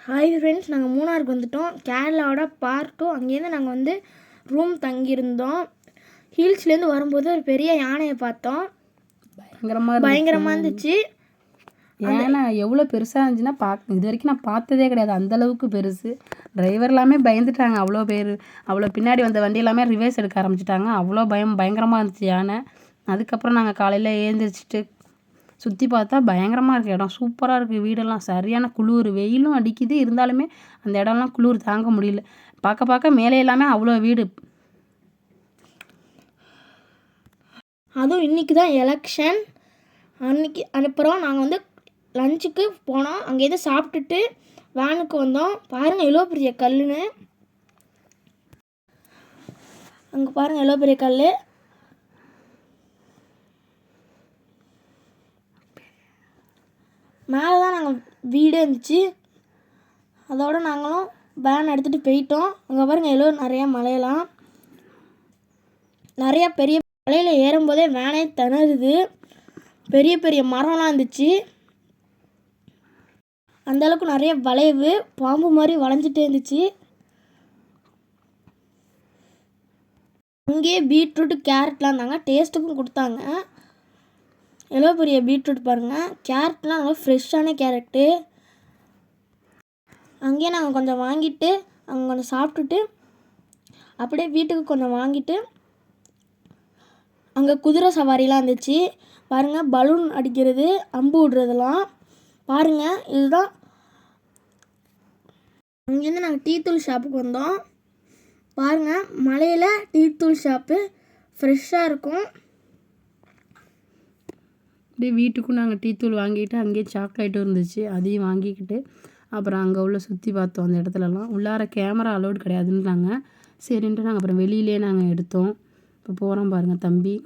Hi friends, நாங்கள் மூணாருக்கு வந்துட்டோம். கேரளாவோட part 2. அங்கேருந்து நாங்கள் வந்து ரூம் தங்கியிருந்தோம். ஹில்ஸ்லேருந்து வரும்போது ஒரு பெரிய யானையை பார்த்தோம். பயங்கரமாக இருந்துச்சு. ஏன்னா எவ்வளோ பெருசாக இருந்துச்சுன்னா இது வரைக்கும் நான் பார்த்ததே கிடையாது. அந்தளவுக்கு பெருசு. டிரைவர் எல்லாமே பயந்துட்டாங்க. அவ்வளோ பேர் அவ்வளோ பின்னாடி வந்த வண்டி எல்லாமே ரிவர்ஸ் எடுக்க ஆரம்பிச்சிட்டாங்க. அவ்வளோ பயங்கரமாக இருந்துச்சு யானை. அதுக்கப்புறம் நாங்கள் காலையில் எழுந்திரிச்சிட்டு சுற்றி பார்த்தா பயங்கரமாக இருக்குது. இடம் சூப்பராக இருக்குது. வீடெல்லாம் சரியான குளிர், வெயிலும் அடிக்குது. இருந்தாலுமே அந்த இடம்லாம் குளிர் தாங்க முடியல. பார்க்க மேலே எல்லாமே அவ்வளோ வீடு. அதுவும் இன்றைக்கி தான் எலெக்ஷன். அப்புறம் நாங்கள் வந்து லஞ்சுக்கு போனோம். அங்கேருந்து சாப்பிட்டுட்டு வேனுக்கு வந்தோம். பாருங்கள் எவ்வளோ பெரிய கல்லுன்னு. அங்கே பாருங்கள் எவ்வளோ பெரிய கல். மேலே தான் நாங்கள் வீடே இருந்துச்சு. அதோடு நாங்களும் வேன் எடுத்துகிட்டு போயிட்டோம். அங்கே பாருங்கள் எவ்வளோ நிறையா மலையெல்லாம், நிறையா பெரிய மலையில் ஏறும்போதே வேனே திணறுது. பெரிய பெரிய மரம்லாம் இருந்துச்சு. அந்தளவுக்கு நிறைய வளைவு, பாம்பு மாதிரி வளைஞ்சிட்டே இருந்துச்சு. அங்கேயே பீட்ரூட்டு கேரட்லாம் இருந்தாங்க. டேஸ்ட்டுக்கும் கொடுத்தாங்க. எவ்வளோ பெரிய பீட்ரூட் பாருங்கள். கேரட்லாம் நல்லா ஃப்ரெஷ்ஷான கேரட்டு. அங்கேயே நாங்கள் கொஞ்சம் வாங்கிட்டு அங்கே கொஞ்சம் சாப்பிட்டுட்டு அப்படியே வீட்டுக்கு கொஞ்சம் வாங்கிட்டு அங்கே குதிரை சவாரிலாம் இருந்துச்சு. பாருங்கள் பலூன் அடிக்கிறது, அம்பு விடுறதெல்லாம் பாருங்கள். இதுதான். அங்கேருந்து நாங்கள் டீ தூள் ஷாப்புக்கு வந்தோம். பாருங்கள் மலையில் டீ தூள் ஷாப்பு ஃப்ரெஷ்ஷாக இருக்கும். அப்படியே வீட்டுக்கும் நாங்கள் டீ தூள் வாங்கிட்டு அங்கேயே சாக்லேட்டும் இருந்துச்சு, அதையும் வாங்கிக்கிட்டு அப்புறம் அங்கே உள்ள சுற்றி பார்த்தோம். அந்த இடத்துலலாம் உள்ளார கேமரா அலோடு கிடையாதுன்றாங்க. சரின்ட்டு நாங்கள் அப்புறம் வெளியிலே நாங்கள் எடுத்தோம். இப்போ போகிறோம் பாருங்கள் தம்பி.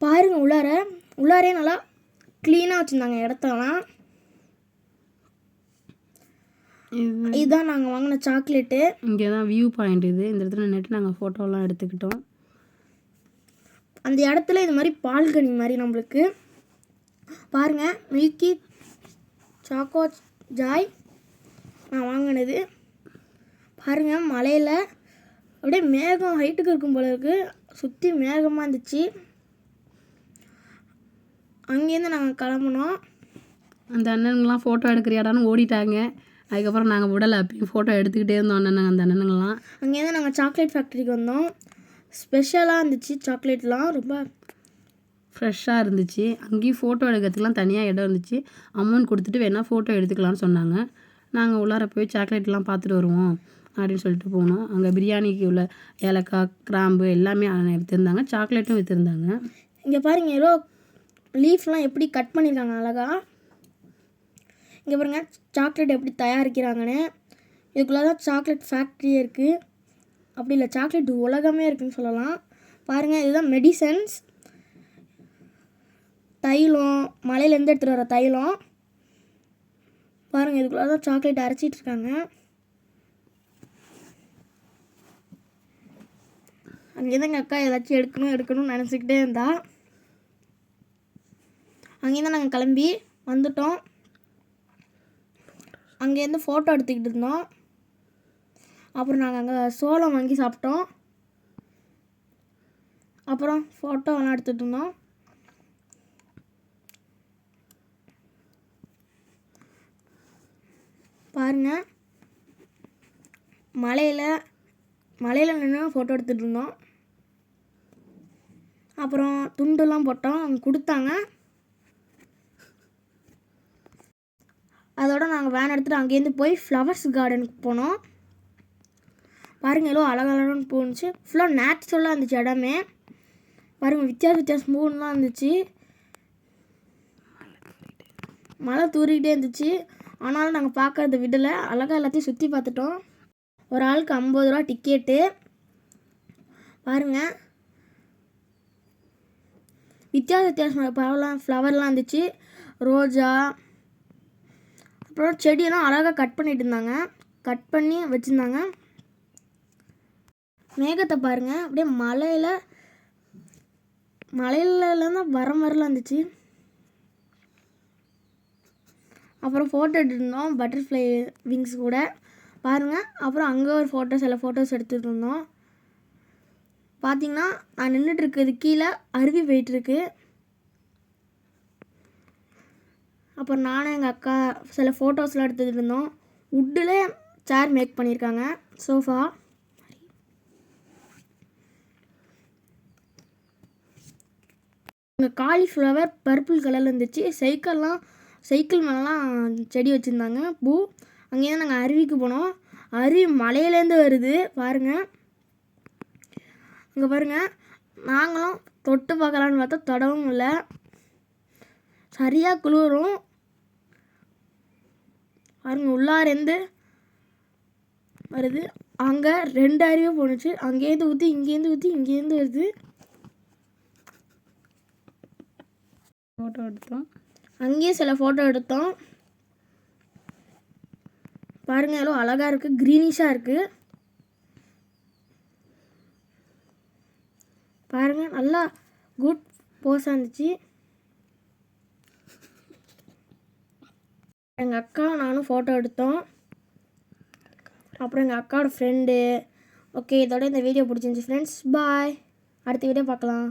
பாருங்கள் உள்ளாரே நல்லா க்ளீனாக வச்சுருந்தாங்க இடத்தெல்லாம். இதுதான் நாங்கள் வாங்கின சாக்லேட்டு. இங்கே தான் வியூ பாயிண்ட் இது. இந்த இடத்துல நின்றுட்டு நாங்கள் ஃபோட்டோலாம் எடுத்துக்கிட்டோம். அந்த இடத்துல இது மாதிரி பால்கனி மாதிரி நம்மளுக்கு பாருங்கள். மில்கி சாக்கோ ஜாய் நான் வாங்கினது. பாருங்கள் மலையில் அப்படியே மேகம் ஹைட்டுக்கு இருக்கும் போல இருக்குது. சுற்றி மேகமாக இருந்துச்சு. அங்கேருந்து நாங்கள் கிளம்புனோம். அந்த அண்ணனுங்களாம் ஃபோட்டோ எடுக்கிற இடம்னு ஓடிட்டாங்க. அதுக்கப்புறம் நாங்கள் விடலை, அப்பயும் ஃபோட்டோ எடுத்துக்கிட்டே இருந்தோம் அந்த அண்ணனுங்களாம். அங்கேருந்து நாங்கள் சாக்லேட் ஃபேக்ட்ரிக்கு வந்தோம். ஸ்பெஷலாக இருந்துச்சு சாக்லேட்லாம், ரொம்ப ஃப்ரெஷ்ஷாக இருந்துச்சு. அங்கேயும் ஃபோட்டோ எடுக்கிறதுக்குலாம் தனியாக இடம் இருந்துச்சு. அமௌண்ட் கொடுத்துட்டு வேணால் ஃபோட்டோ எடுத்துக்கலாம்னு சொன்னாங்க. நாங்கள் உள்ளார போய் சாக்லேட்லாம் பார்த்துட்டு வருவோம் அப்படின்னு சொல்லிட்டு போனோம். அங்கே பிரியாணிக்கு உள்ள ஏலக்காய், கிராம்பு எல்லாமே விற்றுருந்தாங்க. சாக்லேட்டும் விற்றுருந்தாங்க. இங்கே பாருங்கள் ஏதோ லீஃப்லாம் எப்படி கட் பண்ணியிருக்காங்க அழகாக. இங்கே பாருங்கள் சாக்லேட் எப்படி தயாரிக்கிறாங்கன்னு. இதுக்குள்ளே தான் சாக்லேட் ஃபேக்ட்ரியே இருக்குது. அப்படி இல்லை, சாக்லேட் உலகமே இருக்குதுன்னு சொல்லலாம். பாருங்கள் இதுதான் மெடிசன்ஸ், தைலம், மலையிலேருந்து எடுத்துகிட்டு வர தைலம். பாருங்கள் இதுக்குள்ளே தான் சாக்லேட் அரைச்சிட்டு இருக்காங்க. அங்கேருந்து எங்கள் அக்கா ஏதாச்சும் எடுக்கணும்னு நினச்சிக்கிட்டே இருந்தா. அங்கேருந்து நாங்கள் கிளம்பி வந்துட்டோம். அங்கேருந்து ஃபோட்டோ எடுத்துக்கிட்டு இருந்தோம். அப்புறம் நாங்கள் அங்கே சோளம் வாங்கி சாப்பிட்டோம். அப்புறம் ஃபோட்டோலாம் எடுத்துகிட்டு இருந்தோம். பாருங்கள் மலையில் நின்று ஃபோட்டோ எடுத்துகிட்டு இருந்தோம். அப்புறம் துண்டுலாம் போட்டோம், அவங்க கொடுத்தாங்க. அதோடு நாங்கள் வேன் எடுத்துகிட்டு அங்கேருந்து போய் ஃப்ளவர்ஸ் கார்டனுக்கு போனோம். பாருங்கள் எவ்வளோ அழகழகான பூ இருந்துச்சு. ஃபுல்லாக நேச்சுரலாக இருந்துச்சு இடமே. பாருங்கள் வித்தியாச பூலாம் இருந்துச்சு. மழை தூரிக்கிட்டே இருந்துச்சு. ஆனாலும் நாங்கள் பார்க்கறத விடலை. அழகாக எல்லாத்தையும் சுற்றி பார்த்துட்டோம். ஒரு ஆளுக்கு 50 ரூபா டிக்கெட்டு. பாருங்கள் வித்தியாசமான ஃப்ளவர்லாம் இருந்துச்சு. ரோஜா, அப்புறம் செடியெல்லாம் அழகாக கட் பண்ணிட்டு இருந்தாங்க, கட் பண்ணி வச்சுருந்தாங்க. மேகத்தை பாருங்கள் அப்படியே மலையிலலாம் தான் வர மாதிரிலாம் இருந்துச்சு. அப்புறம் ஃபோட்டோ எடுத்துருந்தோம் பட்டர்ஃப்ளை விங்ஸ் கூட பாருங்கள். அப்புறம் அங்கே ஒரு சில ஃபோட்டோஸ் எடுத்துகிட்டு இருந்தோம். பார்த்திங்கன்னா நான் நின்றுட்டு இருக்கிறது கீழே அருவி போயிட்டுருக்கு. அப்புறம் நானும் எங்கள் அக்கா சில ஃபோட்டோஸ்லாம் எடுத்துகிட்டு இருந்தோம். வுட்டில் சேர் மேக் பண்ணியிருக்காங்க, சோஃபா. இங்கே காலிஃப்ளவர் பர்பிள் கலரில் இருந்துச்சு. சைக்கிள் மேலாம் செடி வச்சுருந்தாங்க, பூ. அங்கேயே நாங்கள் அருவிக்கு போனோம். அருவி மலையிலேருந்து வருது பாருங்கள். இங்கே பாருங்கள், நாங்களும் தொட்டு பார்க்கலான்னு பார்த்தா தொடவும் இல்லை, சரியாக குளிரும் பாருங்க. உள்ளாரேருந்து வருது. அங்கே 2 அருவி போணுச்சு. அங்கேருந்து ஊற்றி இங்கேருந்து வருது. ஃபோட்டோ எடுத்தோம். அங்கேயும் சில ஃபோட்டோ எடுத்தோம். பாருங்கள் எவ்வளோ அழகாக இருக்குது, க்ரீனிஷாக இருக்குது பாருங்கள். நல்லா குட் போஸாக இருந்துச்சு. எங்கள் அக்கா நானும் ஃபோட்டோ எடுத்தோம். அப்புறம் எங்கள் அக்காவோட ஃப்ரெண்டு. ஓகே, இதோட இந்த வீடியோ பிடிச்சிருந்துச்சி ஃப்ரெண்ட்ஸ். பாய். அடுத்த வீடியோ பார்க்கலாம்.